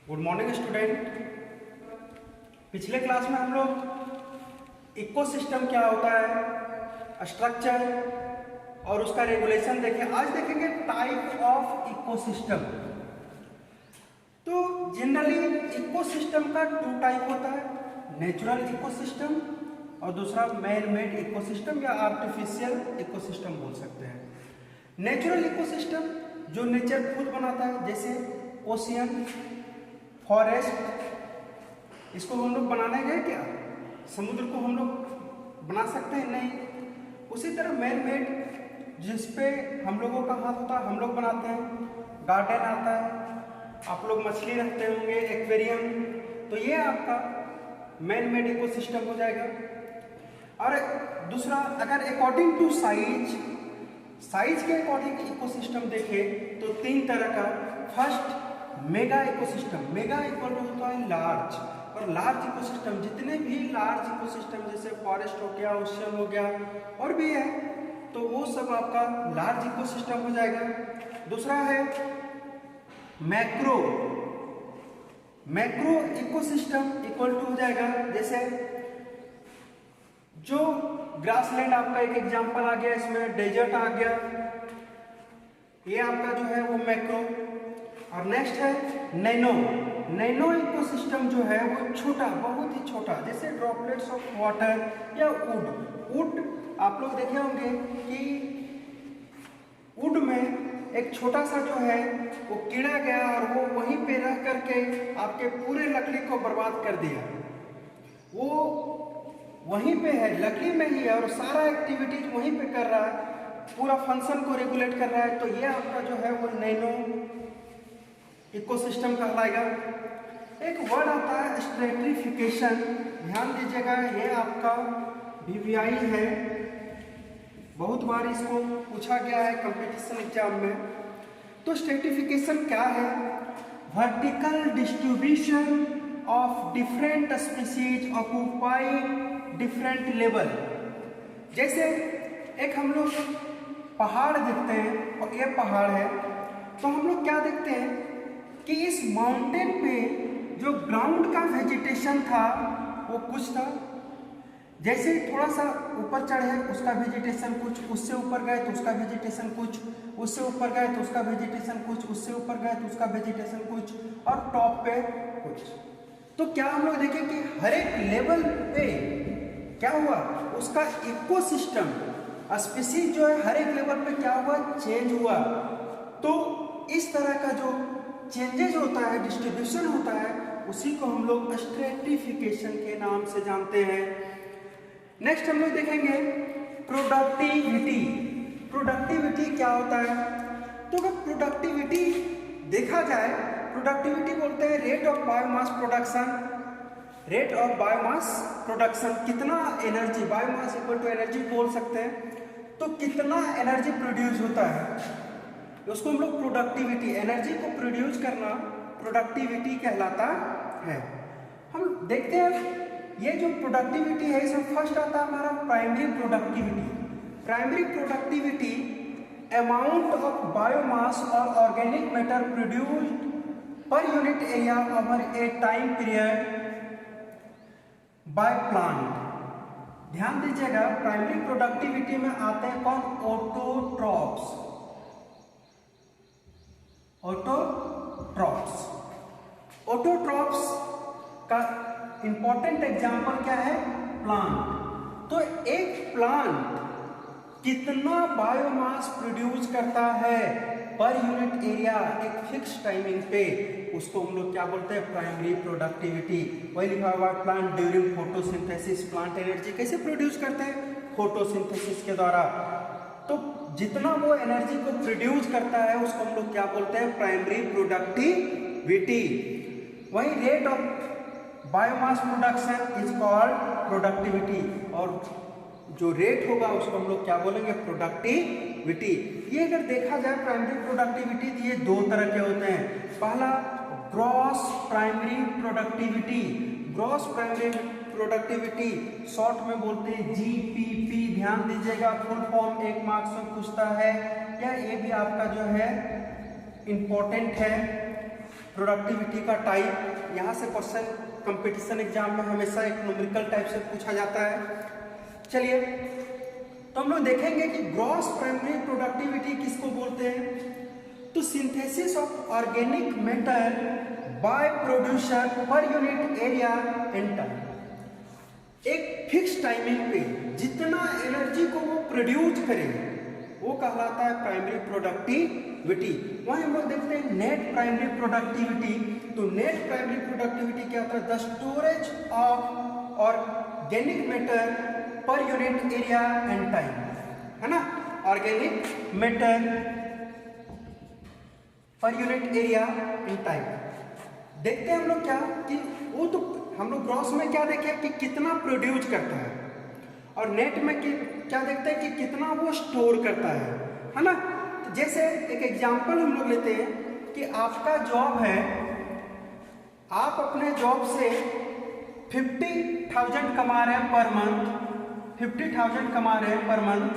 Good morning student. पिछले class में हम लोग इकोसिस्टम क्या होता है, स्ट्रक्चर और उसका रेगुलेशन देखें। आज देखेंगे टाइप ऑफ इकोसिस्टम। तो जनरली इकोसिस्टम का टू टाइप होता है, नेचुरल इकोसिस्टम और दूसरा मैन मेड इकोसिस्टम या आर्टिफिशियल इकोसिस्टम बोल सकते हैं। नेचुरल इकोसिस्टम जो नेचर खुद बनाता है, जैसे ओशियन, फॉरेस्ट, इसको हम लोग बनाने गए क्या? समुद्र को हम लोग बना सकते हैं? नहीं। उसी तरह मैन मेड जिसपे हम लोगों का हाथ होता है, हम लोग बनाते हैं। गार्डन आता है, आप लोग मछली रखते होंगे, एक्वेरियम, तो ये आपका मैन मेड इकोसिस्टम हो जाएगा। और दूसरा, अगर अकॉर्डिंग टू साइज के अकॉर्डिंग इकोसिस्टम देखें तो तीन तरह का। First, mega ecosystem. Mega equal होता है लार्ज, और लार्ज इकोसिस्टम जितने भी लार्ज इकोसिस्टम जैसे फॉरेस्ट हो गया, ओशियन हो गया और भी है, तो वो सब आपका लार्ज इकोसिस्टम हो जाएगा। दूसरा है मैक्रो इकोसिस्टम इक्वल टू हो जाएगा, जैसे जो ग्रासलैंड आपका एक एग्जांपल आ गया, इसमें डेजर्ट आ गया, ये आपका जो है वो मैक्रो। और नेक्स्ट है नैनो इकोसिस्टम जो है वो छोटा, बहुत ही छोटा, जैसे ड्रॉपलेट्स ऑफ वाटर या वुड। आप लोग देखे होंगे कि वुड में एक छोटा सा जो है वो कीड़ा गया और वो वहीं पे रह करके आपके पूरे लकड़ी को बर्बाद कर दिया। वो वहीं पे है, लकड़ी में ही है, और सारा एक्टिविटीज वहीं पे कर रहा है, पूरा फंक्शन को रेगुलेट कर रहा है। तो ये आपका जो है वो नैनो इकोसिस्टम कहलाएगा। एक वर्ड आता है स्ट्रेटिफिकेशन, ध्यान दीजिएगा, ये आपका VVI है, बहुत बार इसको पूछा गया है कंपटीशन एग्जाम में। तो स्ट्रेटिफिकेशन क्या है? Vertical distribution of different species occupying different level. जैसे एक हम लोग पहाड़ देखते हैं, और ये पहाड़ है, तो हम लोग क्या देखते हैं कि इस माउंटेन पे जो ग्राउंड का वेजिटेशन था वो कुछ था, जैसे थोड़ा सा ऊपर चढ़े उसका वेजिटेशन कुछ, उससे ऊपर गए तो उसका वेजिटेशन कुछ, उससे ऊपर गए तो उसका वेजिटेशन कुछ, उससे ऊपर गए तो उसका वेजिटेशन कुछ, और टॉप पे कुछ। तो क्या हम लोग देखें कि हर एक लेवल पे क्या हुआ, उसका इकोसिस्टम स्पीसीज जो है हर एक लेवल पे क्या हुआ, चेंज हुआ। तो इस तरह का जो चेंजेस होता है, डिस्ट्रीब्यूशन होता है, उसी को हम लोग स्ट्रेटिफिकेशन के नाम से जानते हैं। नेक्स्ट हम लोग देखेंगे प्रोडक्टिविटी क्या होता है। तो अगर प्रोडक्टिविटी देखा जाए, प्रोडक्टिविटी बोलते हैं रेट ऑफ बायोमास प्रोडक्शन, कितना energy, biomass equal to energy बोल सकते हैं, तो कितना एनर्जी प्रोड्यूस होता है, उसको हम लोग प्रोडक्टिविटी, एनर्जी को प्रोड्यूस करना प्रोडक्टिविटी कहलाता है। हम देखते हैं ये जो प्रोडक्टिविटी है, इसमें फर्स्ट आता है हमारा primary productivity, amount of biomass और organic matter produced per unit area over a time period by plant. ध्यान दीजिएगा, प्राइमरी प्रोडक्टिविटी में आते हैं कौन? ऑटोट्रॉप्स का इंपॉर्टेंट एग्जाम्पल क्या है? प्लांट। तो एक प्लांट कितना बायोमास प्रोड्यूस करता है पर यूनिट एरिया एक फिक्स टाइमिंग पे, उसको हम लोग क्या बोलते हैं? Primary productivity. वही लिखा हुआ plant during photosynthesis, plant energy कैसे प्रोड्यूस करते हैं? फोटोसिंथेसिस के द्वारा। तो जितना वो एनर्जी को प्रोड्यूस करता है उसको हम लोग क्या बोलते हैं? Primary productivity. वही rate of biomass production is called productivity, और जो रेट होगा उसको हम लोग क्या बोलेंगे? प्रोडक्टिविटी। ये अगर देखा जाए प्राइमरी प्रोडक्टिविटी, तो ये दो तरह के होते हैं। पहला ग्रॉस प्राइमरी प्रोडक्टिविटी, शॉर्ट में बोलते हैं GPP। ध्यान दीजिएगा, फुल फॉर्म एक मार्क्स में पूछता है, या ये भी आपका जो है इंपॉर्टेंट है। प्रोडक्टिविटी का टाइप, यहाँ से क्वेश्चन कंपटीशन एग्जाम में हमेशा एक न्यूमेरिकल टाइप से पूछा जाता है। चलिए तो हम लोग देखेंगे कि ग्रॉस प्राइमरी प्रोडक्टिविटी किसको बोलते हैं। तो synthesis of organic matter bye producer पर यूनिट एरिया एंड टाइम, एक फिक्स टाइमिंग पे जितना एनर्जी को वो प्रोड्यूस करे वो कहलाता है प्राइमरी प्रोडक्टिविटी। वहीं हम लोग देखते हैं नेट प्राइमरी प्रोडक्टिविटी। तो नेट प्राइमरी प्रोडक्टिविटी क्या होता है, the storage of organic matter पर यूनिट एरिया एंड टाइम, है ना, ऑर्गेनिक मैटर पर यूनिट एरिया एंड टाइम। देखते हैं हम लोग क्या कि वो तो हम लोग ग्रॉस में क्या देखें कि कितना प्रोड्यूस करता है, और नेट में क्या देखते हैं कि कितना वो स्टोर करता है ना। तो जैसे एक एग्जांपल हम लोग लेते हैं कि आपका जॉब है, आप अपने जॉब से 50,000 कमा रहे हैं पर मंथ, 50,000 कमा रहे हैं पर मंथ,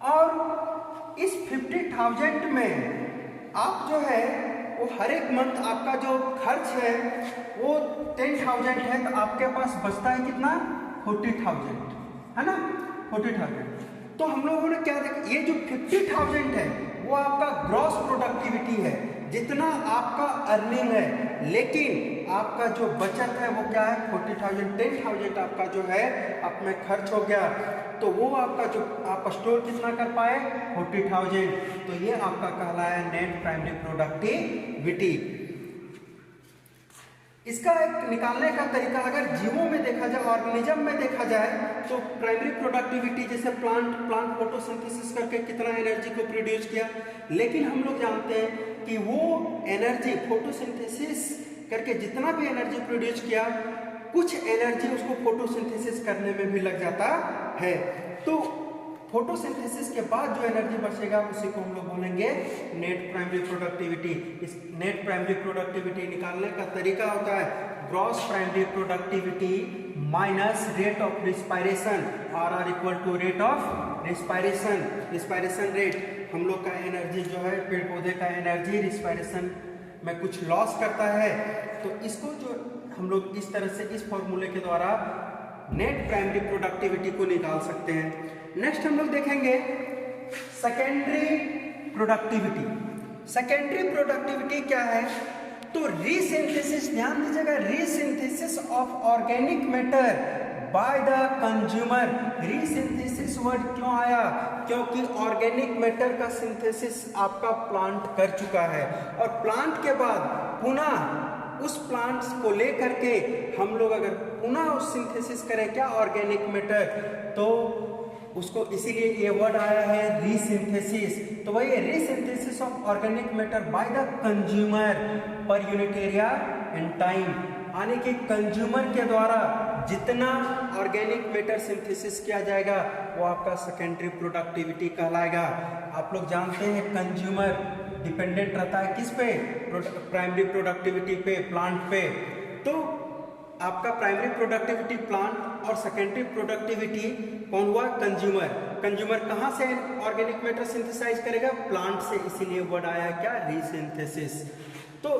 और इस 50,000 में आप जो है वो हर एक मंथ आपका जो खर्च है वो 10,000 है, तो आपके पास बचता है कितना, 40,000, है ना, 40,000। तो हम लोगों ने क्या देखा, ये जो 50,000 है वो आपका ग्रॉस प्रोडक्टिविटी है, जितना आपका अर्निंग है, लेकिन आपका जो बचत है वो क्या है 40,000, 10,000 आपका जो है आप में खर्च हो गया, तो वो आपका जो आप स्टोर कितना कर पाए 40,000। तो ये आपका कहलाया नेट प्राइमरी प्रोडक्टिविटी। इसका एक निकालने का तरीका अगर जीवों में देखा जाए, ऑर्गेनिज्म में देखा जाए, तो प्राइमरी प्रोडक्टिविटी जैसे प्लांट फोटोसिंथेसिस करके कितना एनर्जी को प्रोड्यूस किया, लेकिन हम लोग जानते हैं कि वो एनर्जी फोटोसिंथेसिस करके जितना भी एनर्जी प्रोड्यूस किया, कुछ एनर्जी उसको फोटोसिंथेसिस करने में भी लग जाता है। तो फोटोसिंथेसिस के बाद जो एनर्जी बचेगा उसी को हम लोग बोलेंगे नेट प्राइमरी प्रोडक्टिविटी। इस नेट प्राइमरी प्रोडक्टिविटी निकालने का तरीका होता है gross primary productivity minus rate of respiration, R equal to rate of respiration rate. हम लोग का एनर्जी जो है, पेड़ पौधे का एनर्जी रिस्पायरेशन में कुछ लॉस करता है, तो इसको जो हम लोग इस तरह से इस फॉर्मूले के द्वारा नेट प्राइमरी प्रोडक्टिविटी को निकाल सकते हैं। नेक्स्ट हम लोग देखेंगे सेकेंडरी प्रोडक्टिविटी। सेकेंडरी प्रोडक्टिविटी क्या है, तो रीसिंथेसिस, ध्यान दीजिएगा, resynthesis of organic matter by the consumer. Resynthesis word क्यों आया, क्योंकि ऑर्गेनिक मैटर का सिंथेसिस आपका प्लांट कर चुका है, और प्लांट के बाद पुनः उस प्लांट्स को लेकर के हम लोग अगर पुनः उस सिंथेसिस करें क्या ऑर्गेनिक मैटर, तो उसको इसीलिए ये वर्ड आया है रीसिंथेसिस। तो वही resynthesis of organic matter by the consumer per unit area and time, यानी कि कंज्यूमर के द्वारा जितना ऑर्गेनिक मैटर सिंथेसिस किया जाएगा वो आपका सेकेंडरी प्रोडक्टिविटी कहलाएगा। आप लोग जानते हैं कंज्यूमर डिपेंडेंट रहता है किस पे, प्राइमरी प्रोडक्टिविटी पे, प्लांट पे। तो आपका प्राइमरी प्रोडक्टिविटी प्लांट और सेकेंडरी प्रोडक्टिविटी कौन हुआ, कंज्यूमर। कंज्यूमर कहाँ से ऑर्गेनिक मैटर सिंथेसाइज करेगा, प्लांट से, इसीलिए वर्ड आया है क्या, रीसिंथेसिस। तो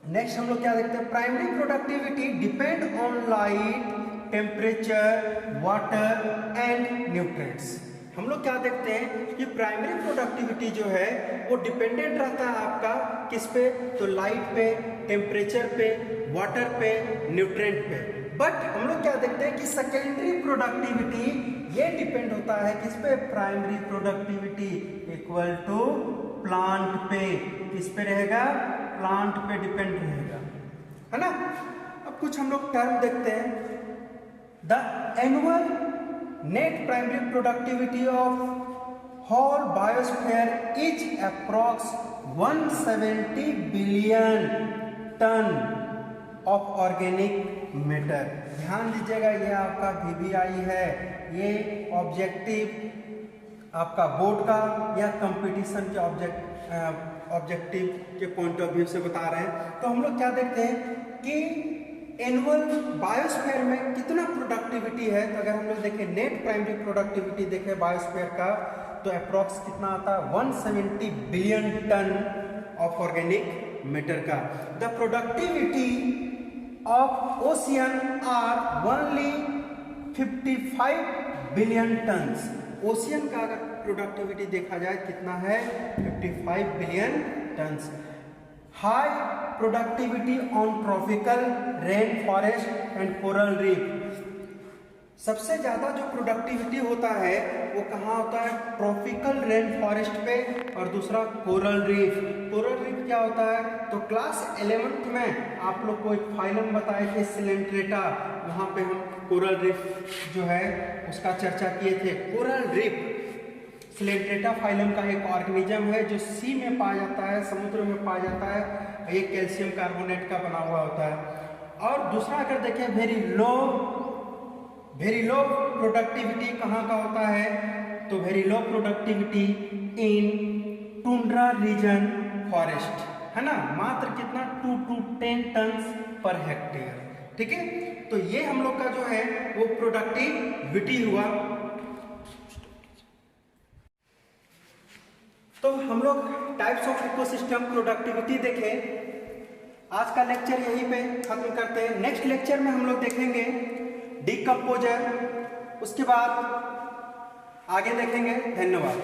नेक्स्ट हम लोग क्या देखते हैं, primary productivity depend on light, temperature, water and nutrients. हम लोग क्या देखते हैं कि प्राइमरी प्रोडक्टिविटी जो है वो डिपेंडेंट रहता है आपका किस पे, तो लाइट पे, टेम्परेचर पे, वाटर पे, न्यूट्रिएंट पे। बट हम लोग क्या देखते हैं कि सेकेंडरी प्रोडक्टिविटी ये डिपेंड होता है किस पे, primary productivity equal to plant पे, किस पे रहेगा, प्लांट पे डिपेंड रहेगा, है ना। अब कुछ हम लोग टर्म देखते हैं, the annual net primary productivity of whole biosphere is approx 170 billion ton of organic matter। ध्यान दीजिएगा, ये आपका VBI है, ये ऑब्जेक्टिव आपका बोर्ड का या कंपटीशन के ऑब्जेक्टिव के पॉइंट ऑफ व्यू से बता रहे हैं। तो हम लोग क्या देखते हैं कि एनुअल बायोस्फीयर में कितना प्रोडक्टिविटी है, तो अगर हम लोग देखें नेट प्राइमरी प्रोडक्टिविटी देखें बायोस्फीयर का, तो अप्रॉक्स कितना आता है 170 billion ton of organic matter का। The productivity of ocean are only 55 billion tons. Ocean का अगर प्रोडक्टिविटी देखा जाए कितना है, 55 billion tons. High productivity on tropical rain forest and coral reef. सबसे ज्यादा जो प्रोडक्टिविटी होता है वो कहाँ होता है, ट्रॉपिकल रेन फॉरेस्ट पे, और दूसरा कोरल रीफ। कोरल रीफ क्या होता है, तो क्लास 11th में आप लोग को एक फाइलम बताए थे सिलेंट्रेटा, वहाँ पे हम कोरल रीफ जो है उसका चर्चा किए थे। कोरल रीफ सिलेंट्रेटा फाइलम का एक ऑर्गेनिज्म है जो सी में पाया जाता है, समुद्र में पाया जाता है। ये कैल्शियम कार्बोनेट का बना हुआ होता है। और दूसरा अगर देखें वेरी लो प्रोडक्टिविटी कहाँ का होता है, तो very low productivity in tundra region forest, है ना, मात्र कितना 2 to 10 टन्स पर हेक्टेयर। ठीक है, तो ये हम लोग का जो है वो प्रोडक्टिविटी हुआ। तो हम लोग टाइप्स ऑफ इकोसिस्टम प्रोडक्टिविटी देखे। आज का लेक्चर यहीं पे खत्म करते हैं। नेक्स्ट लेक्चर में हम लोग देखेंगे डिकम्पोजर, उसके बाद आगे देखेंगे। धन्यवाद।